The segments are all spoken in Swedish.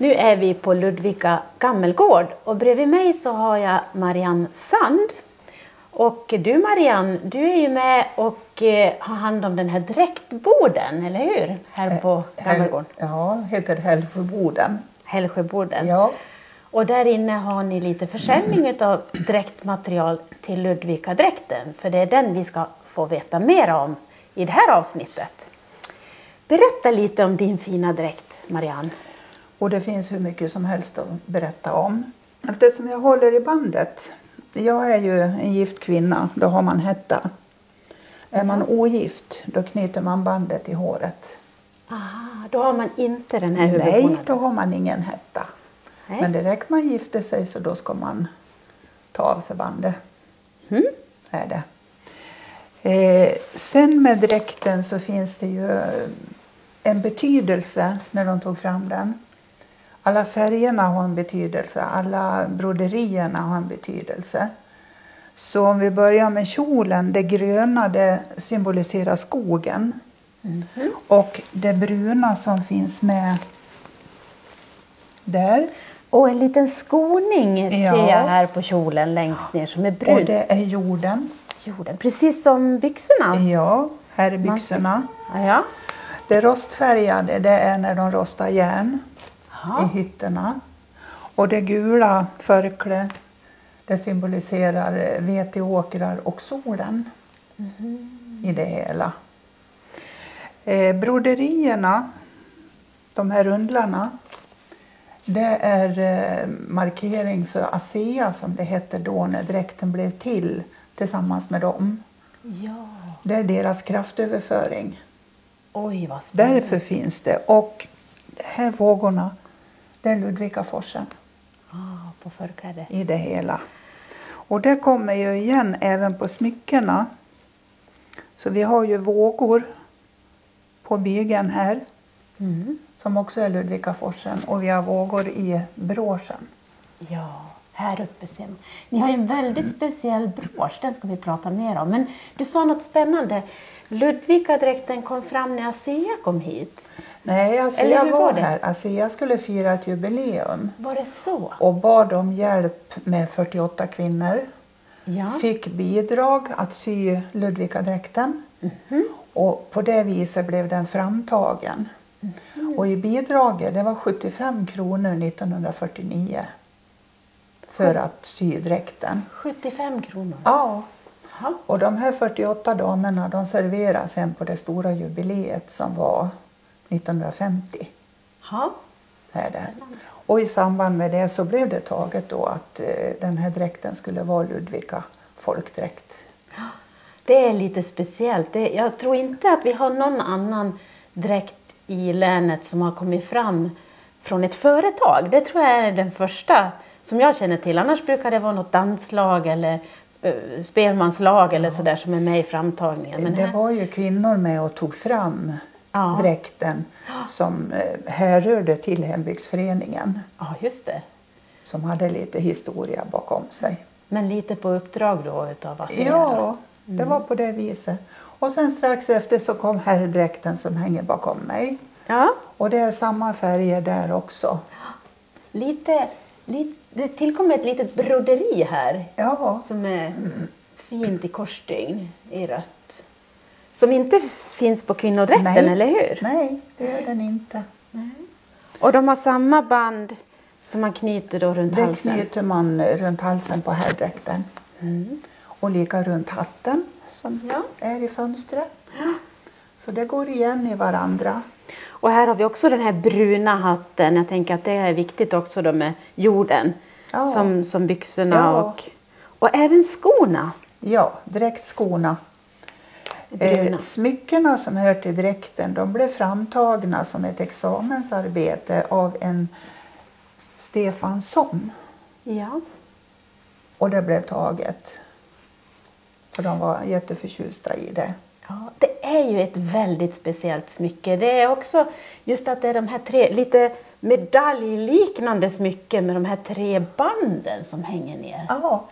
Nu är vi på Ludvika gammelgård och bredvid mig så har jag Marianne Sand. Och du Marianne, du är ju med och har hand om den här dräktborden, eller hur? Här på gammelgården. Ja, heter Hällsjöboden. Hällsjöboden. Ja. Och där inne har ni lite försäljning av dräktmaterial till Ludvika-dräkten. För det är den vi ska få veta mer om i det här avsnittet. Berätta lite om din fina dräkt, Marianne. Och det finns hur mycket som helst att berätta om. Eftersom jag håller i bandet. Jag är ju en gift kvinna, då har man hetta. Är man ogift, då knyter man bandet i håret. Aha, då har man inte den här huvudbonaden. Nej, då har man ingen hetta. Nej. Men direkt man gifter sig så då ska man ta av sig bandet. Är det. Sen med dräkten så finns det ju en betydelse när de tog fram den. Alla färgerna har en betydelse, alla broderierna har en betydelse. Så om vi börjar med kjolen, det gröna det symboliserar skogen. Och det bruna som finns med där. Och en liten skoning ser jag här på kjolen längst ner som är brun. Och det är jorden. Jorden, precis som byxorna. Ja, här är byxorna. Ja. Det rostfärgade det är när de rostar järn i hytterna. Och det gula förkle det symboliserar veteåkrar och solen i det hela. Broderierna, de här rundlarna, det är markering för ASEA som det hette då när dräkten blev till tillsammans med dem. Ja. Det är deras kraftöverföring. Oj, vad spännande. Därför finns det. Och de här vågorna, det är Ludvikaforsen. På förkläde. I det hela. Och det kommer ju igen även på smyckena. Så vi har ju vågor på bygeln här. Som också är Ludvikaforsen. Och vi har vågor i broschen. Ja, här uppe ser man. Ni har en väldigt speciell brosch, den ska vi prata mer om. Men du sa något spännande. Ludvika-dräkten kom fram när ASEA kom hit. Nej, ASEA var här. ASEA skulle fira ett jubileum. Var det så? Och bad om hjälp med 48 kvinnor. Ja. Fick bidrag att sy Ludvika-dräkten. Och på det viset blev den framtagen. Och i bidraget, det var 75 kronor 1949. För att sy dräkten. 75 kronor? Ja. Och de här 48 damerna, de serveras sen på det stora jubileet som var 1950. Är det. Och i samband med det så blev det taget då att den här dräkten skulle vara Ludvika folkdräkt. Det är lite speciellt. Jag tror inte att vi har någon annan dräkt i länet som har kommit fram från ett företag. Det tror jag är den första som jag känner till. Annars brukar det vara något danslag eller spelmanslag eller sådär som är med i framtagningen. Men det var ju kvinnor med och tog fram dräkten som härrörde till hembygdsföreningen. Ja, just det. Som hade lite historia bakom sig. Men lite på uppdrag då utav ASEA? Ja, det var på det viset. Och sen strax efter så kom herrdräkten som hänger bakom mig. Ja. Och det är samma färger där också. Det tillkommer ett litet broderi här. Ja. Som är fint i korsstygn i rött. Som inte finns på kvinnodräkten, eller hur? Nej, det gör den inte. Nej. Och de har samma band som man knyter då runt halsen? Det knyter man runt halsen på herrdräkten. Och lika runt hatten som är i fönstret. Så det går igen i varandra. Och här har vi också den här bruna hatten. Jag tänker att det är viktigt också då med jorden. Som byxorna och även skorna. Ja, dräktskorna. Smyckena som hör till dräkten, de blev framtagna som ett examensarbete av en Stefansson. Ja. Och det blev taget. Så de var jätteförtjusta i det. Ja, det är ju ett väldigt speciellt smycke. Det är också just att det är de här tre lite medaljliknande smycken med de här tre banden som hänger ner. Ja.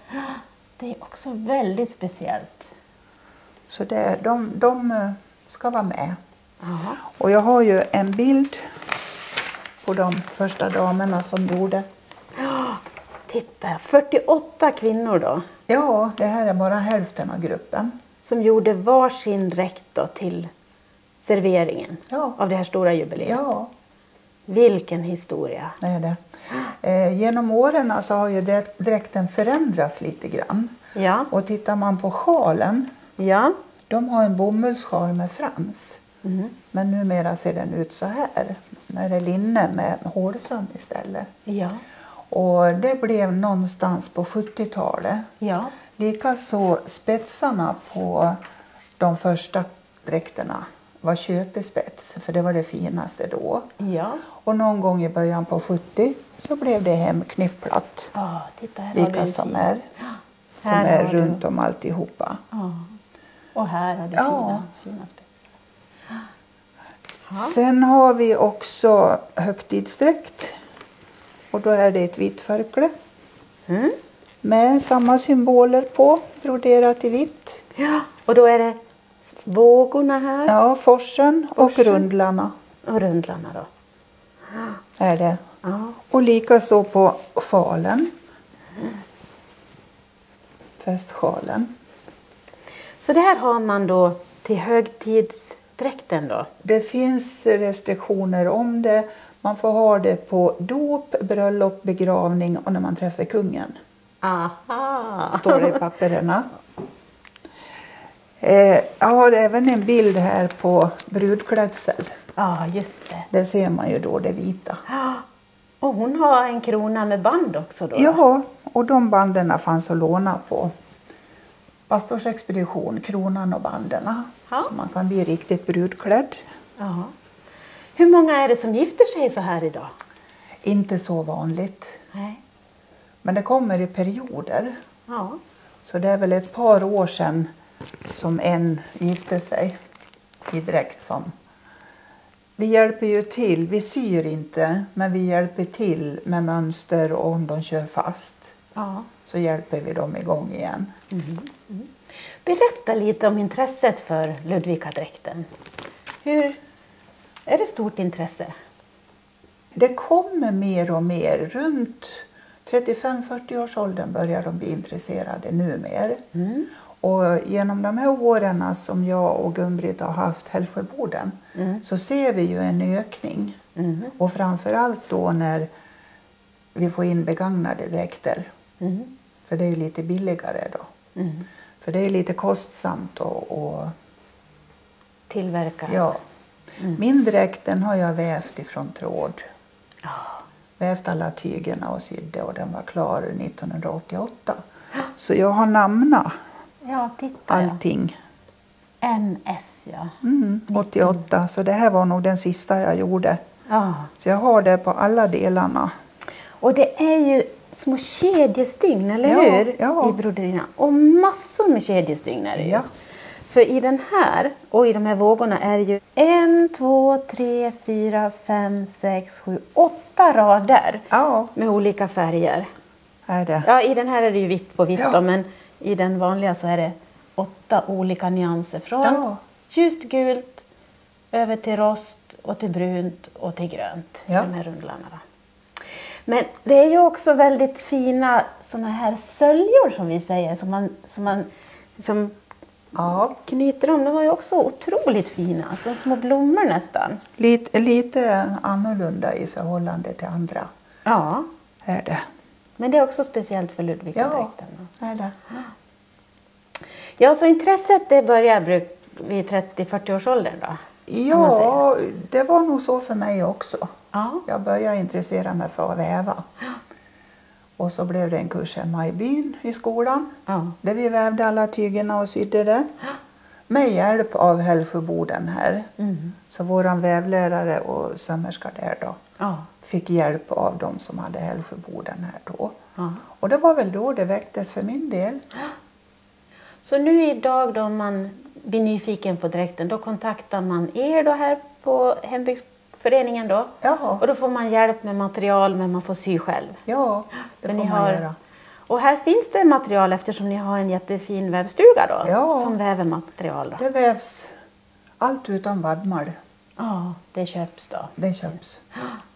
Det är också väldigt speciellt. Så de ska vara med. Aha. Och jag har ju en bild på de första damerna som gjorde. Titta, 48 kvinnor då. Ja, det här är bara hälften av gruppen. Som gjorde varsin dräkt då till serveringen av det här stora jubileet. Ja. Vilken historia. Det är det. Genom åren så har ju dräkten förändrats lite grann. Ja. Och tittar man på sjalen, Ja. de har en bomullssjal med frans. Men numera ser den ut så här. När det är linne med hålsöm istället. Ja. Och det blev någonstans på 70-talet. Ja. Likaså spetsarna på de första dräkterna var köpespets. För det var det finaste då. Ja. Och någon gång i början på 70 så blev det hemknipplat. Titta här Lika som är. De är runt om alltihopa. Och här har du fina spetsar. Sen har vi också högtidsdräkt. Och då är det ett vitt förkläde. Med samma symboler på, broderat i vitt. Ja, och då är det vågorna här. Ja, forsen och rundlarna. Och rundlarna då. Är det. Ja. Och likaså på sjalen. Festsjalen. Så det här har man då till högtidsdräkten då? Det finns restriktioner om det. Man får ha det på dop, bröllop, begravning och när man träffar kungen. Aha! Står det i papperna. Jag har även en bild här på brudklädsel. Ja, just det. Det ser man ju då, det vita. Och hon har en krona med band också då? Ja, och de banden fanns att låna på pastorsexpedition, kronan och banden. Så man kan bli riktigt brudklädd. Ja. Hur många är det som gifter sig så här idag? Inte så vanligt. Nej. Men det kommer i perioder. Ja. Så det är väl ett par år sedan som en gifte sig i dräkt som. Vi hjälper ju till, vi syr inte, men vi hjälper till med mönster och om de kör fast. Ja. Så hjälper vi dem igång igen. Berätta lite om intresset för Ludvikadräkten. Hur är det stort intresse? Det kommer mer och mer. Runt 35-40 års åldern börjar de bli intresserade numer. Och genom de här åren som jag och Gun-Britt har haft Hällsjöboden så ser vi ju en ökning. Och framförallt då när vi får in begagnade dräkter. För det är ju lite billigare då. För det är lite kostsamt och tillverka. Ja. Min dräkt den har jag vävt ifrån tråd. Vävt alla tygerna och sydde och den var klar 1988. Så jag har namnat allting. MS, ja. 88, så det här var nog den sista jag gjorde. Ja. Så jag har det på alla delarna. Och det är ju små kedjestygn, eller hur? Ja. I broderierna. Och massor med kedjestygn är det ju. Ja. För i den här och i de här vågorna är det ju 1, 2, 3, 4, 5, 6, 7, 8 rader med olika färger. Är det? Ja, i den här är det ju vitt på vitt då, men i den vanliga så är det 8 olika nyanser. Från ljust gult över till rost och till brunt och till grönt. Ja. De här rundlarna då. Men det är ju också väldigt fina såna här söljor som vi säger som knyter om. De var ju också otroligt fina, som små blommor nästan. Lite annorlunda i förhållande till andra. Ja. Är det. Men det är också speciellt för Ludvikadräkten. Ja, är det. Ja, så intresset det börjar vid 30-40 års åldern då? Ja, det var nog så för mig också. Ja. Jag började intressera mig för att väva. Och så blev det en kurs hemma i byn i skolan. Där vi vävde alla tygerna och sydde det. Med hjälp av Hällsjöboden här. Så våran vävlärare och sömmerska där då. Fick hjälp av dem som hade Hällsjöboden här då. Och det var väl då det väcktes för min del. Så nu idag då man blir nyfiken på dräkten, då kontaktar man er då här på hembygdsföreningen då? Ja. Och då får man hjälp med material, men man får sy själv? Ja, det får man göra. Och här finns det material eftersom ni har en jättefin vävstuga då? Ja. Som väver material då? Det vävs allt utan vadmal. Ja, det köps då. Det köps.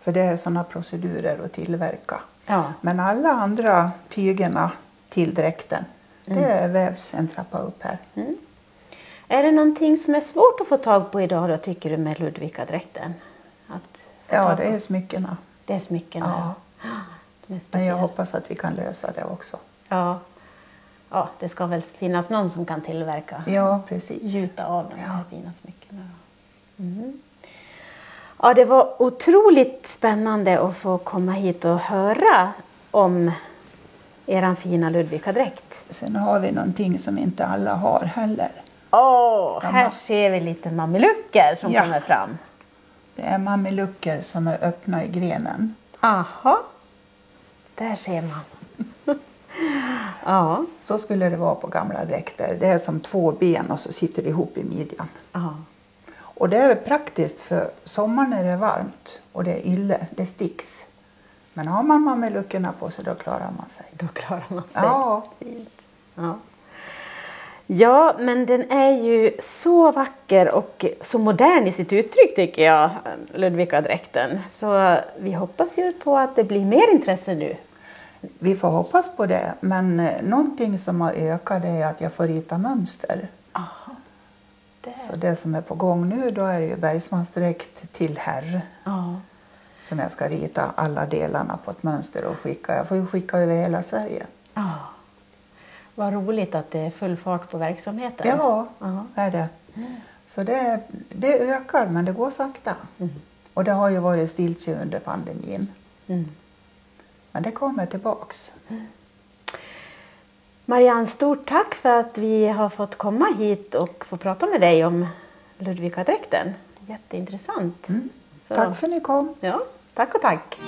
För det är sådana procedurer att tillverka. Ja. Men alla andra tygerna till dräkten, det vävs en trappa upp här. Mm. Är det någonting som är svårt att få tag på idag då, tycker du, med Ludvika-dräkten? Ja, det är smyckena. Det är smyckena. Ja. De är Men speciella. jag hoppas att vi kan lösa det också. Ja. Ja, det ska väl finnas någon som kan tillverka. Ja, precis. Gjuta av de här fina smyckena. Mm. Ja, det var otroligt spännande att få komma hit och höra om eran fina Ludvika-dräkt. Sen har vi någonting som inte alla har heller. Här ser vi lite mamelucker som kommer fram. Det är mamelucker som är öppna i grenen. Aha, där ser man. Ja. Så skulle det vara på gamla dräkter. Det är som 2 ben och så sitter det ihop i midjan. Ja. Och det är praktiskt för sommaren är det varmt och det är ylle, det sticks. Men har man mameluckerna på sig då klarar man sig. Då klarar man sig. Ja. Fint. Ja. Ja, men den är ju så vacker och så modern i sitt uttryck tycker jag, Ludvika-dräkten. Så vi hoppas ju på att det blir mer intresse nu. Vi får hoppas på det, men någonting som har ökat är att jag får rita mönster. Aha. Så det som är på gång nu då är det ju bergsmansdräkt till herr. Ja. Som jag ska rita alla delarna på ett mönster och skicka. Jag får ju skicka över hela Sverige. Ja. Vad roligt att det är full fart på verksamheten. Ja, Ja. är det. Så det ökar men det går sakta. Och det har ju varit stiltje under pandemin. Mm. Men det kommer tillbaks. Marianne, stort tack för att vi har fått komma hit och få prata med dig om Ludvika-dräkten. Jätteintressant. Tack för att ni kom. Ja, tack och tack.